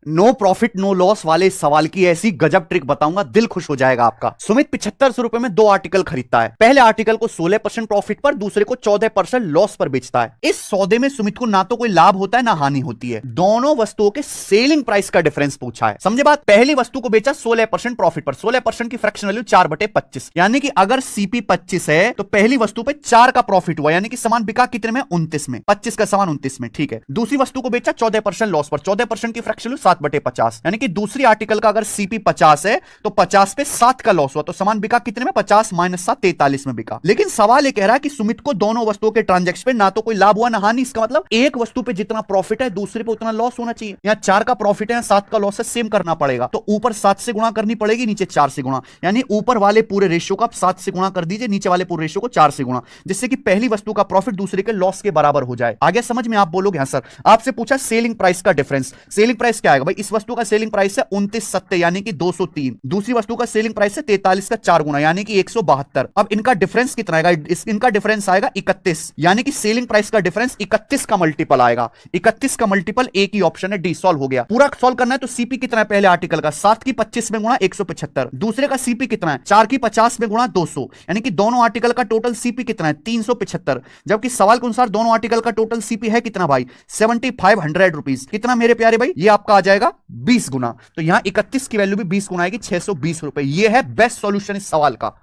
No profit no loss वाले इस सवाल की ऐसी गजब ट्रिक बताऊंगा, दिल खुश हो जाएगा आपका। सुमित 7500 रुपए में 2 आर्टिकल खरीदता है। पहले आर्टिकल को 16% प्रॉफिट पर, दूसरे को 14% लॉस पर बेचता है। इस सौदे में सुमित को ना तो कोई लाभ होता है ना हानि होती है। दोनों वस्तुओं के सेलिंग प्राइस का डिफरेंस पूछा है, समझे बात। पहली वस्तु को बेचा 16% प्रॉफिट पर, 16% की फ्रैक्शन वैल्यू 4/25, यानी कि अगर सीपी 25 है तो पहली वस्तु पे 4 का प्रॉफिट हुआ, यानी कि सामान बिका कितने में, 29 में। 25 का सामान 29 में, ठीक है। दूसरी वस्तु को बेचा 14% लॉस पर, 14% की फ्रैक्शन वैल्यू 7/50, यानी कि दूसरी आर्टिकल का अगर सीपी 50 है तो 50 पे 7 का लॉस हुआ, तो सामान बिका कितने में, 50 माइनस 7 43 में बिका। लेकिन सवाल यह कह रहा है कि सुमित को दोनों वस्तुओं के ट्रांजैक्शन पे ना तो कोई लाभ हुआ ना हानि। इसका मतलब एक वस्तु पे जितना प्रॉफिट है दूसरे पे उतना लॉस होना चाहिए। यहां 4 का प्रॉफिट है, 7 का लॉस है, सेम करना पड़ेगा। तो ऊपर 7 से गुणा करनी पड़ेगी, नीचे 4 से गुणा, यानी ऊपर वाले पूरे रेशियो को आप 7 से गुणा कर दीजिए, नीचे वाले पूरे रेशियो को 4 से गुणा, जिससे कि पहली वस्तु का प्रॉफिट दूसरे के लॉस के बराबर हो जाए। आगे समझ में? आप बोलोगे हाँ सर। आपसे पूछा सेलिंग प्राइस का डिफरेंस। सेलिंग प्राइस क्या आएगा भाई? इस वस्तु का सेलिंग प्राइस है 29.70 यानी कि 203। दूसरी वस्तु का सेलिंग प्राइस है 43 का 4 गुना यानी कि 172। अब इनका डिफरेंस कितना आएगा? इनका डिफरेंस आएगा 31, यानी कि सेलिंग प्राइस का डिफरेंस 31 का मल्टीपल आएगा। 31 का मल्टीपल एक ही ऑप्शन है डी, सॉल्व हो गया। पूरा सॉल्व करना है तो सीपी कितना है पहले आर्टिकल का? 7 की 25 में गुणा 175। दूसरे का सीपी कितना है? 4 की 50 में गुणा 200, यानी कि दोनों आर्टिकल का टोटल सीपी कितना है? 375। जबकि सवाल के अनुसार दोनों आर्टिकल का टोटल सीपी है कितना भाई? 7500 रुपीज। कितना मेरे प्यारे भाई? ये आपका आ जाएगा 20 गुना। तो यहां 31 की वैल्यू भी 20 गुना आएगी, 620 रुपए। ये है बेस्ट सॉल्यूशन इस सवाल का।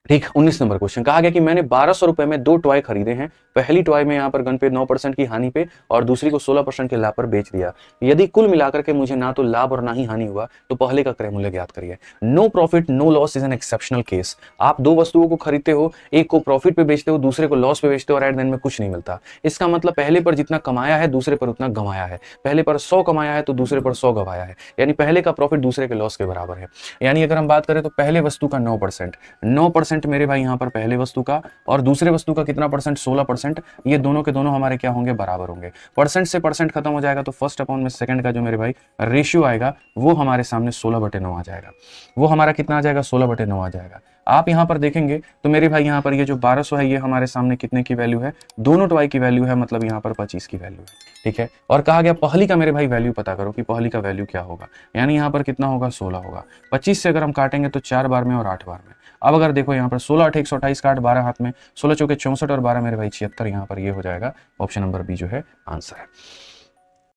ठीक, 19 नंबर क्वेश्चन कहा गया कि मैंने 1200 रुपए में 2 टॉय खरीदे हैं। पहली टॉय में यहाँ पर गन पे 9% की हानि पे और दूसरी को 16% के लाभ पर बेच दिया। यदि कुल मिलाकर के मुझे ना तो लाभ और ना ही हानि हुआ तो पहले का क्रय मूल्य ज्ञात करिए। No profit no loss is an exceptional case. आप दो वस्तुओं को खरीदते हो, एक को प्रॉफिट पे बेचते हो, दूसरे को लॉस पे बेचते हो और एट द एंड में कुछ नहीं मिलता। इसका मतलब पहले पर जितना कमाया है दूसरे पर उतना गंवाया है। पहले पर 100 कमाया है तो दूसरे पर 100 गंवाया है, यानी पहले का प्रॉफिट दूसरे के लॉस के बराबर है। यानी अगर हम बात करें तो पहले वस्तु का 9% मेरे भाई यहाँ पर पहले वस्तु का, और दूसरे वस्तु का कितना परसेंट? 16%। ये दोनों के दोनों हमारे क्या होंगे? बराबर होंगे। परसेंट से परसेंट खत्म हो जाएगा तो फर्स्ट अपॉन में सेकंड का जो मेरे भाई रेशियो आएगा वो हमारे सामने 16/9 आ जाएगा। वो हमारा कितना आ जाएगा? 16/9 आ जाएगा। आप यहां पर देखेंगे तो मेरे भाई यहां पर ये जो 1200 है ये हमारे सामने कितने की वैल्यू है? दोनों टॉय की वैल्यू है, मतलब यहां पर 25 की वैल्यू है। ठीक है, और कहा गया पहली का मेरे भाई वैल्यू पता करो कि पहली का वैल्यू क्या होगा। यानी यहां पर कितना होगा? 16 होगा। 25 से अगर हम काटेंगे तो 4 बार में और 8 बार में। अब अगर देखो यहाँ पर 16 8 128 का 8 12 हाथ में, 16 चौके 64 और 12 मेरे भाई 76, यहाँ पर ये हो जाएगा ऑप्शन नंबर बी जो है आंसर है।